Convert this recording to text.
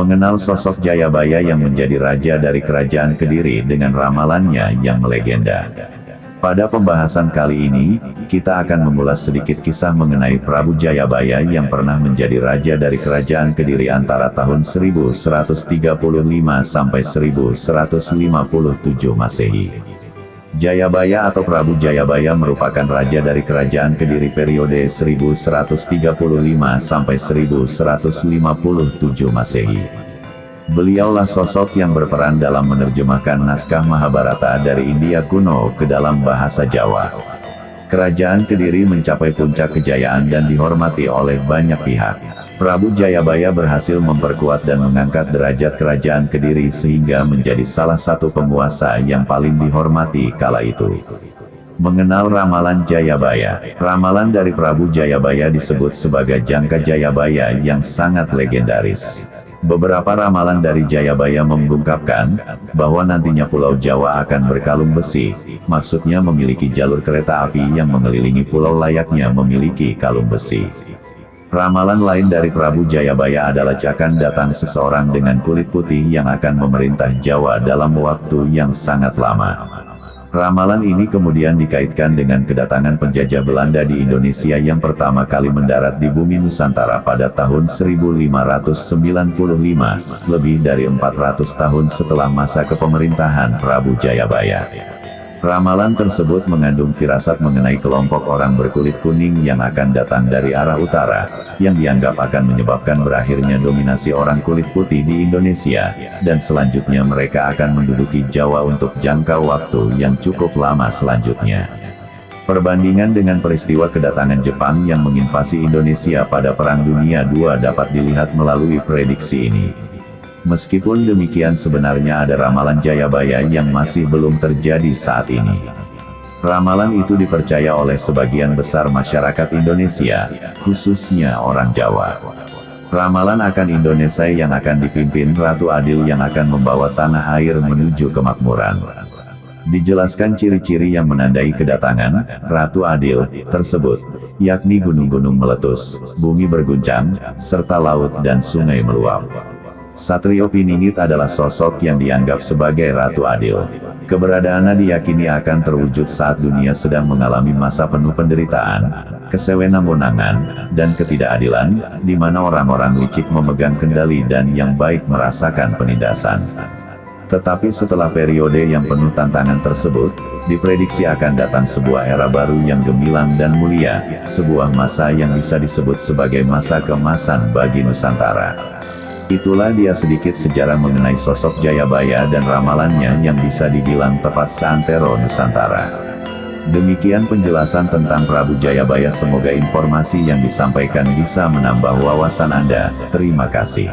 Mengenal sosok Jayabaya yang menjadi raja dari kerajaan Kediri dengan ramalannya yang melegenda. Pada pembahasan kali ini, kita akan mengulas sedikit kisah mengenai Prabu Jayabaya yang pernah menjadi raja dari kerajaan Kediri antara tahun 1135 sampai 1157 Masehi. Jayabaya atau Prabu Jayabaya merupakan raja dari kerajaan Kediri periode 1135 sampai 1157 Masehi. Beliaulah sosok yang berperan dalam menerjemahkan naskah Mahabharata dari India kuno ke dalam bahasa Jawa. Kerajaan Kediri mencapai puncak kejayaan dan dihormati oleh banyak pihak. Prabu Jayabaya berhasil memperkuat dan mengangkat derajat kerajaan Kediri sehingga menjadi salah satu penguasa yang paling dihormati kala itu. Mengenal ramalan Jayabaya. Ramalan dari Prabu Jayabaya disebut sebagai Jangka Jayabaya yang sangat legendaris. Beberapa ramalan dari Jayabaya mengungkapkan bahwa nantinya Pulau Jawa akan berkalung besi, maksudnya memiliki jalur kereta api yang mengelilingi pulau layaknya memiliki kalung besi. Ramalan lain dari Prabu Jayabaya adalah akan datang seseorang dengan kulit putih yang akan memerintah Jawa dalam waktu yang sangat lama. Ramalan ini kemudian dikaitkan dengan kedatangan penjajah Belanda di Indonesia yang pertama kali mendarat di bumi Nusantara pada tahun 1595, lebih dari 400 tahun setelah masa kepemerintahan Prabu Jayabaya. Ramalan tersebut mengandung firasat mengenai kelompok orang berkulit kuning yang akan datang dari arah utara, yang dianggap akan menyebabkan berakhirnya dominasi orang kulit putih di Indonesia, dan selanjutnya mereka akan menduduki Jawa untuk jangka waktu yang cukup lama selanjutnya. Perbandingan dengan peristiwa kedatangan Jepang yang menginvasi Indonesia pada Perang Dunia II dapat dilihat melalui prediksi ini. Meskipun demikian sebenarnya ada ramalan Jayabaya yang masih belum terjadi saat ini. Ramalan itu dipercaya oleh sebagian besar masyarakat Indonesia, khususnya orang Jawa. Ramalan akan Indonesia yang akan dipimpin Ratu Adil yang akan membawa tanah air menuju kemakmuran. Dijelaskan ciri-ciri yang menandai kedatangan Ratu Adil tersebut, yakni gunung-gunung meletus, bumi berguncang, serta laut dan sungai meluap. Satrio Piningit adalah sosok yang dianggap sebagai Ratu Adil. Keberadaannya diyakini akan terwujud saat dunia sedang mengalami masa penuh penderitaan, kesewenang-wenangan, dan ketidakadilan, di mana orang-orang licik memegang kendali dan yang baik merasakan penindasan. Tetapi setelah periode yang penuh tantangan tersebut, diprediksi akan datang sebuah era baru yang gemilang dan mulia, sebuah masa yang bisa disebut sebagai masa keemasan bagi Nusantara. Itulah dia sedikit sejarah mengenai sosok Jayabaya dan ramalannya yang bisa dibilang tepat seantero Nusantara. Demikian penjelasan tentang Prabu Jayabaya, semoga informasi yang disampaikan bisa menambah wawasan Anda. Terima kasih.